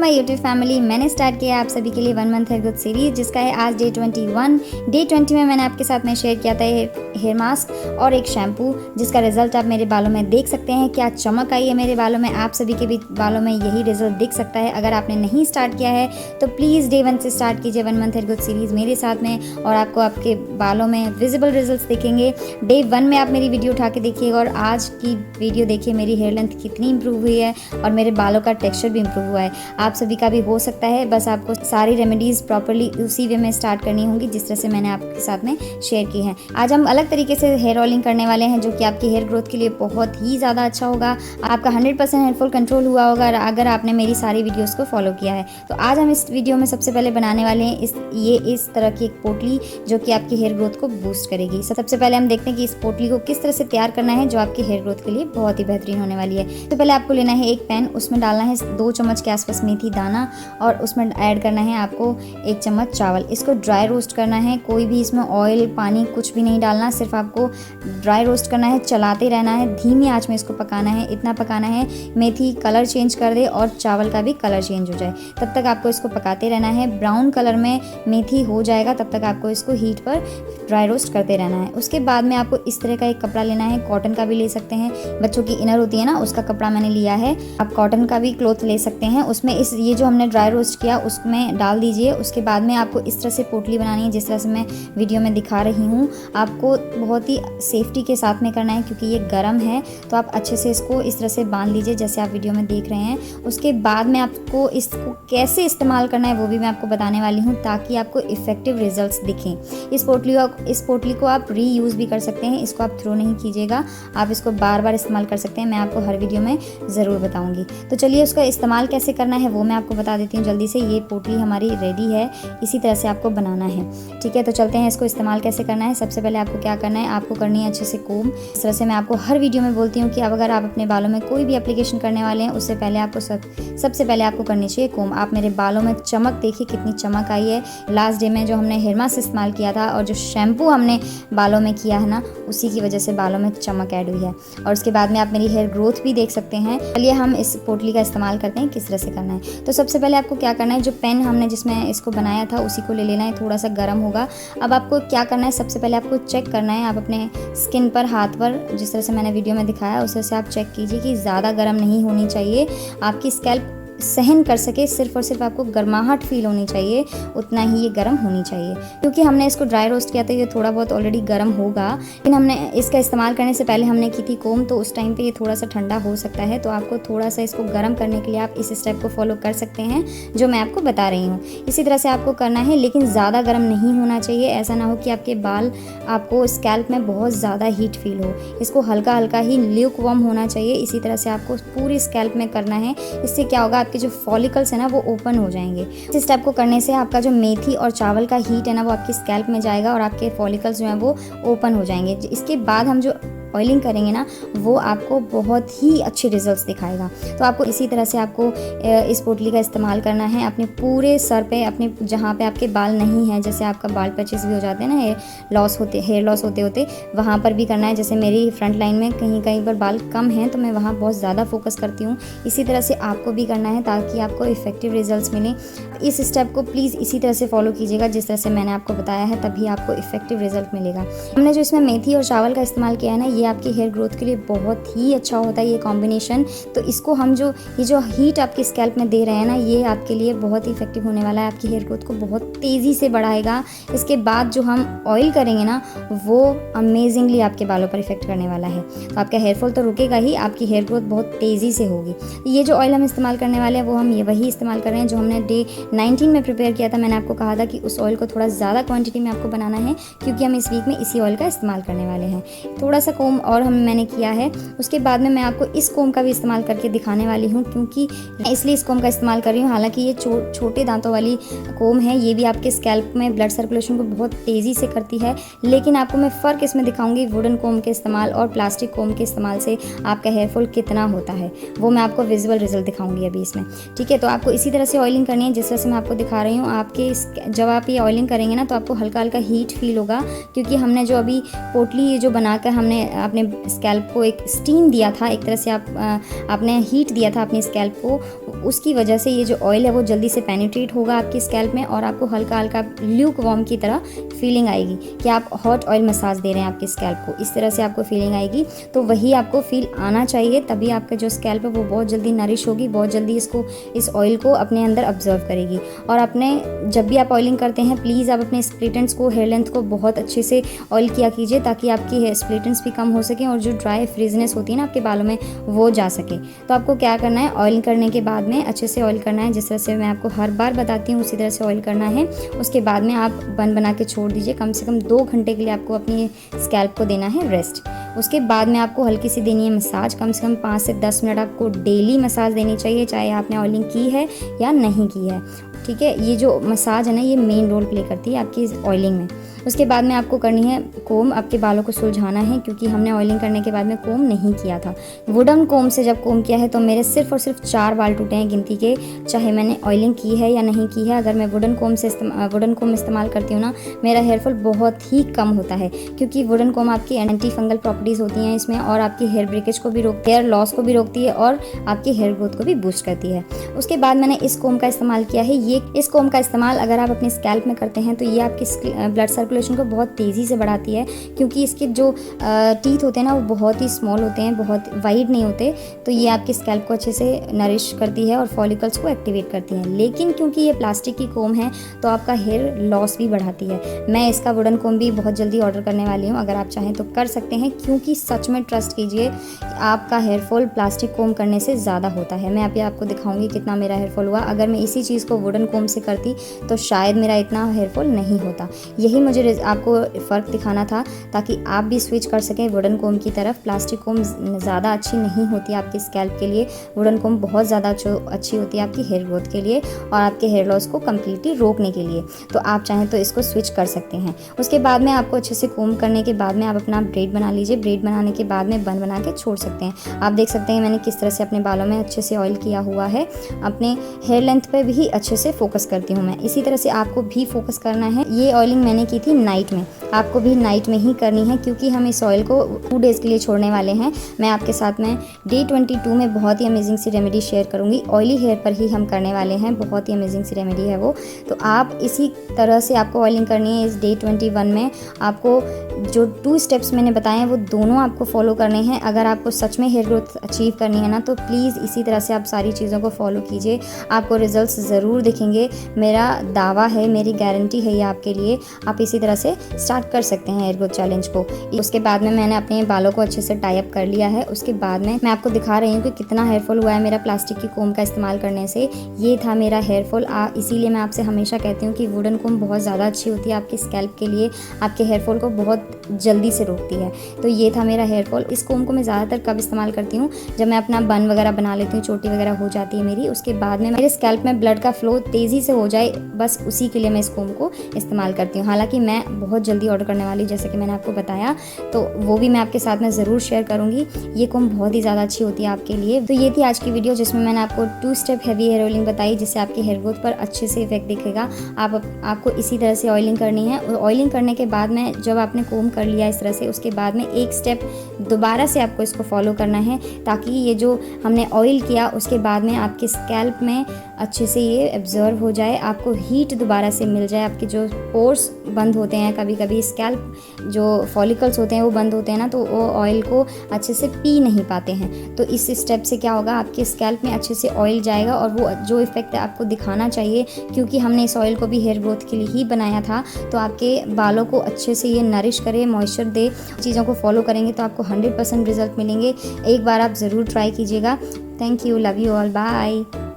My YouTube family. मैंने start किया है आप सभी के लिए 1 मंथ हेयर ग्रोथ सीरीज, जिसका है आज डे 21। डे 20 में मैंने आपके साथ में शेयर किया था हेयर मास्क और एक शैम्पू, जिसका रिजल्ट आप मेरे बालों में देख सकते हैं। क्या चमक आई है मेरे बालों में, आप सभी के भी बालों में यही रिजल्ट दिख सकता है। अगर आपने नहीं स्टार्ट किया है तो प्लीज़ डे 1 से स्टार्ट कीजिए 1 मंथ हेयर ग्रोथ सीरीज़ मेरे साथ में, और आपको आपके बालों में विजिबल रिजल्ट दिखेंगे। डे 1 में आप मेरी वीडियो उठा के देखिएगा और आज की वीडियो देखिए मेरी हेयर लेंथ कितनी इंप्रूव हुई है और मेरे बालों का टेक्सचर भी इंप्रूव हुआ है। आप सभी का भी हो सकता है, बस आपको सारी रेमेडीज़ प्रॉपर्ली उसी वे में स्टार्ट करनी होंगी जिस तरह से मैंने आपके साथ में शेयर की है। आज हम अलग तरीके से हेयर ऑयलिंग करने वाले हैं, जो कि आपकी हेयर ग्रोथ के लिए बहुत ही ज़्यादा अच्छा होगा। आपका 100% हेयर फॉल कंट्रोल हुआ होगा अगर आपने मेरी सारी वीडियोज़ को फॉलो किया है। तो आज हम इस वीडियो में सबसे पहले बनाने वाले हैं इस तरह की एक पोटली, जो कि आपकी हेयर ग्रोथ को बूस्ट करेगी। सबसे पहले हम देखते हैं कि इस पोटली को किस तरह से तैयार करना है, जो आपकी हेयर ग्रोथ के लिए बहुत ही बेहतरीन होने वाली है। तो पहले आपको लेना है एक पैन, उसमें डालना है 2 चम्मच के आसपास मेथी दाना और उसमें ऐड करना है आपको 1 चम्मच चावल। इसको ड्राई रोस्ट करना है, कोई भी इसमें ऑयल पानी कुछ भी नहीं डालना, सिर्फ आपको ड्राई रोस्ट करना है। चलाते रहना है, धीमी आंच में इसको पकाना है। इतना पकाना है मेथी कलर चेंज कर दे और चावल का भी कलर चेंज हो जाए, तब तक आपको इसको पकाते रहना है। ब्राउन कलर में मेथी हो जाएगा तब तक आपको इसको हीट पर ड्राई रोस्ट करते रहना है। उसके बाद में आपको इस तरह का एक कपड़ा लेना है, कॉटन का भी ले सकते हैं, बच्चों की इनर होती है ना, उसका कपड़ा मैंने लिया है। आप कॉटन का भी क्लॉथ ले सकते हैं। उसमें ये जो हमने ड्राई रोस्ट किया उसमें डाल दीजिए। उसके बाद में आपको इस तरह से पोटली बनानी है, जिस तरह से मैं वीडियो में दिखा रही हूँ। आपको बहुत ही सेफ्टी के साथ में करना है क्योंकि ये गर्म है, तो आप अच्छे से इसको इस तरह से बांध लीजिए जैसे आप वीडियो में देख रहे हैं। उसके बाद में आपको इसको कैसे इस्तेमाल करना है वो भी मैं आपको बताने वाली हूँ, ताकि आपको इफेक्टिव रिजल्ट्स दिखें। इस पोटली को आप रीयूज़ भी कर सकते हैं, इसको आप थ्रो नहीं कीजिएगा, आप इसको बार बार इस्तेमाल कर सकते हैं। मैं आपको हर वीडियो में ज़रूर बताऊँगी। तो चलिए उसका इस्तेमाल कैसे करना है वो मैं आपको बता देती हूँ जल्दी से। ये पोटली हमारी रेडी है, इसी तरह से आपको बनाना है। ठीक है, तो चलते हैं इसको इस्तेमाल कैसे करना है। सबसे पहले आपको क्या करना है, आपको करनी है अच्छे से कोम। इस तरह से मैं आपको हर वीडियो में बोलती हूँ कि अब अगर आप अपने बालों में कोई भी एप्लीकेशन करने वाले हैं, उससे पहले आपको सबसे पहले आपको करनी चाहिए कोम। आप मेरे बालों में चमक देखिए, कितनी चमक आई है। लास्ट डे में जो हमने हेयर मास्क इस्तेमाल किया था और जो शैम्पू हमने बालों में किया है ना, उसी की वजह से बालों में चमक ऐड हुई है। और उसके बाद में आप मेरी हेयर ग्रोथ भी देख सकते हैं। चलिए हम इस पोटली का इस्तेमाल करते हैं किस तरह से करना है। तो सबसे पहले आपको क्या करना है, जो पेन हमने जिसमें इसको बनाया था उसी को ले लेना है, थोड़ा सा गर्म होगा। अब आपको क्या करना है, सबसे पहले आपको चेक करना है, आप अपने स्किन पर, हाथ पर, जिस तरह से मैंने वीडियो में दिखाया उस तरह से आप चेक कीजिए कि ज़्यादा गर्म नहीं होनी चाहिए। आपकी स्कैल्प सहन कर सके, सिर्फ और सिर्फ आपको गर्माहट फील होनी चाहिए, उतना ही ये गर्म होनी चाहिए। क्योंकि हमने इसको ड्राई रोस्ट किया था, ये थोड़ा बहुत ऑलरेडी गर्म होगा, लेकिन हमने इसका इस्तेमाल करने से पहले हमने की थी कोम, तो उस टाइम पे ये थोड़ा सा ठंडा हो सकता है। तो आपको थोड़ा सा इसको गर्म करने के लिए आप इस स्टेप को फॉलो कर सकते हैं जो मैं आपको बता रही हूँ। इसी तरह से आपको करना है, लेकिन ज़्यादा गर्म नहीं होना चाहिए। ऐसा ना हो कि आपके बाल, आपको स्कैल्प में बहुत ज़्यादा हीट फील हो। इसको हल्का हल्का ही ल्यूक वार्म होना चाहिए। इसी तरह से आपको पूरी स्कैल्प में करना है। इससे क्या होगा, आपके जो फॉलिकल्स है ना वो ओपन हो जाएंगे। इस स्टेप को करने से आपका जो मेथी और चावल का हीट है ना वो आपकी स्कैल्प में जाएगा और आपके फॉलिकल्स जो हैं वो ओपन हो जाएंगे। इसके बाद हम जो ऑयलिंग करेंगे ना, वो आपको बहुत ही अच्छे रिजल्ट्स दिखाएगा। तो आपको इसी तरह से आपको इस पोटली का इस्तेमाल करना है अपने पूरे सर पे, अपने जहाँ पे आपके बाल नहीं हैं, जैसे आपका बाल पैचेस भी हो जाते हैं ना, हेयर लॉस होते होते, वहाँ पर भी करना है। जैसे मेरी फ्रंट लाइन में कहीं कहीं पर बाल कम हैं तो मैं वहाँ बहुत ज़्यादा फोकस करती हूँ। इसी तरह से आपको भी करना है ताकि आपको इफेक्टिव रिजल्ट्स मिलें। इस स्टेप को प्लीज़ इसी तरह से फॉलो कीजिएगा जिस तरह से मैंने आपको बताया है, तभी आपको इफेक्टिव रिजल्ट मिलेगा। हमने जो इसमें मेथी और चावल का इस्तेमाल किया है ना, ये आपकी हेयर ग्रोथ के लिए बहुत ही अच्छा होता है ये कॉम्बिनेशन। तो इसको हम ये जो हीट आपकी स्कैल्प में दे रहे हैं ना, ये आपके लिए बहुत ही इफेक्टिव होने वाला है। आपकी हेयर ग्रोथ को बहुत तेज़ी से बढ़ाएगा। इसके बाद जो हम ऑयल करेंगे ना, वो अमेजिंगली आपके बालों पर इफेक्ट करने वाला है। तो आपका हेयर फॉल तो रुकेगा ही, आपकी हेयर ग्रोथ बहुत तेज़ी से होगी। ये जो ऑयल हम इस्तेमाल करने वाले हैं वो हम वही इस्तेमाल कर रहे हैं जो हमने डे 19 में प्रिपेयर किया था। मैंने आपको कहा था कि उस ऑयल को थोड़ा ज़्यादा क्वांटिटी में आपको बनाना है, क्योंकि हम इस वीक में इसी ऑयल का इस्तेमाल करने वाले हैं। थोड़ा सा कोम और मैंने किया है। उसके बाद में मैं आपको इस कोम का भी इस्तेमाल करके दिखाने वाली हूँ, क्योंकि इसलिए इस कोम का इस्तेमाल कर रही हूँ। हालांकि ये छोटे दांतों वाली कोम है, ये भी आपके स्कैल्प में ब्लड सर्कुलेशन को बहुत तेज़ी से करती है, लेकिन आपको मैं फ़र्क इसमें दिखाऊंगी वुडन कोम के इस्तेमाल और प्लास्टिक कोम के इस्तेमाल से आपका हेयर फॉल कितना होता है, वो मैं आपको विजुअल रिजल्ट दिखाऊंगी अभी इसमें। ठीक है, तो आपको इसी तरह से ऑयलिंग करनी है जिस तरह से मैं आपको दिखा रही हूँ। जब आप ये ऑयलिंग करेंगे ना, तो आपको हल्का हल्का हीट फील होगा, क्योंकि हमने जो अभी पोटली जो बनाकर हमने अपने स्कैल्प को एक स्टीम दिया था, एक तरह से आपने हीट दिया था अपनी स्कैल्प को, उसकी वजह से ये जो ऑयल है वो जल्दी से पेनिट्रेट होगा आपकी स्कैल्प में और आपको हल्का हल्का ल्यूक वार्म की तरह फीलिंग आएगी कि आप हॉट ऑयल मसाज दे रहे हैं आपकी स्कैल्प को। इस तरह से आपको फीलिंग आएगी, तो वही आपको फील आना चाहिए, तभी आपका जो स्कैल्प है वो बहुत जल्दी नरिश होगी, बहुत जल्दी इस ऑयल को अपने अंदर ऑब्जर्व करेगी। और अपने जब भी आप ऑयलिंग करते हैं प्लीज़ आप अपने स्प्लिट एंड्स को, हेयर लेंथ को बहुत अच्छे से ऑयल किया कीजिए ताकि आपकी हेयर स्प्लिट एंड्स भी कम हो सकें और जो ड्राई फ्रीजनेस होती है ना आपके बालों में वो जा सके। तो आपको क्या करना है, ऑयल करने के बाद में अच्छे से ऑयल करना है, जिस तरह से मैं आपको हर बार बताती हूँ उसी तरह से ऑयल करना है। उसके बाद में आप बन बना के छोड़ दीजिए, कम से कम 2 घंटे के लिए आपको अपनी स्कैल्प को देना है रेस्ट। उसके बाद में आपको हल्की सी देनी है मसाज, कम से कम 5 से 10 मिनट आपको डेली मसाज देनी चाहिए, चाहे आपने ऑयलिंग की है या नहीं की है। ठीक है, ये जो मसाज है ना ये मेन रोल प्ले करती है आपकी ऑयलिंग में। उसके बाद में आपको करनी है कोम, आपके बालों को सुलझाना है क्योंकि हमने ऑयलिंग करने के बाद में कोम नहीं किया था। वुडन कोम से जब कोम किया है तो मेरे सिर्फ और सिर्फ 4 बाल टूटे हैं गिनती के, चाहे मैंने ऑयलिंग की है या नहीं की है। अगर मैं वुडन कोम इस्तेमाल करती हूँ ना, मेरा हेयर फॉल बहुत ही कम होता है क्योंकि वुडन कोम आपकी एंटी फंगल प्रॉपर्टीज़ होती हैं इसमें और आपकी हेयर ब्रेकेज को भी रोकती है, हेयर लॉस को भी रोकती है और आपकी हेयर ग्रोथ को भी बूस्ट करती है। उसके बाद मैंने इस कोम का इस्तेमाल किया है। इस कोम का इस्तेमाल अगर आप अपने स्कैल्प में करते हैं तो ये आपकी ब्लड सर्कुलेशन को बहुत तेज़ी से बढ़ाती है क्योंकि इसके जो टीथ होते हैं ना वो बहुत ही स्मॉल होते हैं, बहुत वाइड नहीं होते, तो ये आपकी स्कैल्प को अच्छे से नरिश करती है और फॉलिकल्स को एक्टिवेट करती है। लेकिन क्योंकि ये प्लास्टिक की कोम है तो आपका हेयर लॉस भी बढ़ाती है। मैं इसका वुडन कोम भी बहुत जल्दी ऑर्डर करने वाली हूँ, अगर आप चाहें तो कर सकते हैं क्योंकि सच में ट्रस्ट कीजिए आपका हेयर फॉल प्लास्टिक कोम करने से ज़्यादा होता है। मैं अभी आपको दिखाऊंगी कितना मेरा हेयर फॉल हुआ। अगर मैं इसी चीज़ को वुडन कोम से करती तो शायद मेरा इतना हेयर फॉल नहीं होता। यही मुझे आपको फ़र्क दिखाना था ताकि आप भी स्विच कर सकें वुडन कोम की तरफ। प्लास्टिक कोम ज़्यादा अच्छी नहीं होती आपकी स्कैल्प के लिए, वुडन कोम बहुत ज़्यादा अच्छी होती है आपकी हेयर ग्रोथ के लिए और आपके हेयर लॉस को कम्प्लीटली रोकने के लिए। तो आप चाहें तो इसको स्विच कर सकते हैं। उसके बाद में आपको अच्छे से कोम करने के बाद में आप अपना ब्रेड बना लीजिए। ब्रेड बनाने के बाद में बन बना के छोड़ सकते हैं। आप देख सकते हैं मैंने किस तरह से अपने बालों में अच्छे से ऑयल किया हुआ है। अपने हेयर लेंथ पे भी अच्छे से फोकस करती हूँ मैं, इसी तरह से आपको भी फोकस करना है। ये ऑयलिंग मैंने की थी नाइट में, आपको भी नाइट में ही करनी है क्योंकि हम इस ऑयल को 2 डेज़ के लिए छोड़ने वाले हैं। मैं आपके साथ में डे 22 में बहुत ही अमेजिंग सी रेमेडी शेयर करूँगी। ऑयली हेयर पर ही हम करने वाले हैं, बहुत ही अमेजिंग सी रेमेडी है वो। तो आप इसी तरह से आपको ऑयलिंग करनी है। इस डे 21 में आपको जो 2 स्टेप्स मैंने बताए हैं वो दोनों आपको फॉलो करने हैं। अगर आपको सच में हेयर ग्रोथ अचीव करनी है ना तो प्लीज़ इसी तरह से आप सारी चीज़ों को फॉलो कीजिए, आपको रिजल्ट्स ज़रूर दिखेंगे। मेरा दावा है, मेरी गारंटी है ये आपके लिए। आप इसी तरह से स्टार्ट कर सकते हैं हेयर ग्रोथ चैलेंज को। उसके बाद में मैंने अपने बालों को अच्छे से टाई अप कर लिया है। उसके बाद में मैं आपको दिखा रही हूँ कि कितना हेयर फॉल हुआ है मेरा प्लास्टिक की कोम का इस्तेमाल करने से। ये था मेरा हेयर फॉल। इसीलिए मैं आपसे हमेशा कहती हूँ कि वुडन कोम बहुत ज़्यादा अच्छी होती है आपकी स्कैल्प के लिए, आपके हेयर फॉल को बहुत जल्दी से रोकती है। तो ये था मेरा हेयर फॉल। इस कोम को मैं ज़्यादातर कब इस्तेमाल करती हूँ, जब मैं अपना बन वगैरह बना लेती हूँ, चोटी वगैरह हो जाती है मेरी, उसके बाद में मेरे स्कैल्प में ब्लड का फ्लो तेज़ी से हो जाए, बस उसी के लिए मैं इस कोम को इस्तेमाल करती हूँ। हालांकि मैं बहुत जल्दी ऑर्डर करने वाली, जैसे कि मैंने आपको बताया, तो वो भी मैं आपके साथ में ज़रूर शेयर करूँगी। ये कोम बहुत ही ज़्यादा अच्छी होती है आपके लिए। तो ये थी आज की वीडियो जिसमें मैंने आपको 2 स्टेप हैवी हेयर ऑयलिंग बताई जिससे आपकी हेयर ग्रोथ पर अच्छे से इफेक्ट दिखेगा। आपको इसी तरह से ऑयलिंग करनी है। ऑयलिंग करने के बाद में जब आपने कोम कर लिया इस तरह से, उसके बाद में एक स्टेप दोबारा से आपको इसको फॉलो करना है ताकि ये जो हमने ऑयल किया उसके बाद में आपके स्कैल्प में अच्छे से ये एब्जॉर्व हो जाए, आपको हीट दोबारा से मिल जाए। आपके जो पोर्स बंद होते हैं, कभी कभी स्कैल्प जो फॉलिकल्स होते हैं वो बंद होते हैं ना, तो वो ऑयल को अच्छे से पी नहीं पाते हैं। तो इस स्टेप से क्या होगा, आपके स्कैल्प में अच्छे से ऑयल जाएगा और वो जो इफेक्ट आपको दिखाना चाहिए, क्योंकि हमने इस ऑयल को भी हेयर ग्रोथ के लिए ही बनाया था, तो आपके बालों को अच्छे से ये नरिश करे, मॉइस्चर दे। चीज़ों को फॉलो करेंगे तो आपको 100% रिजल्ट मिलेंगे। एक बार आप ज़रूर ट्राई कीजिएगा। Thank you, love you all, bye.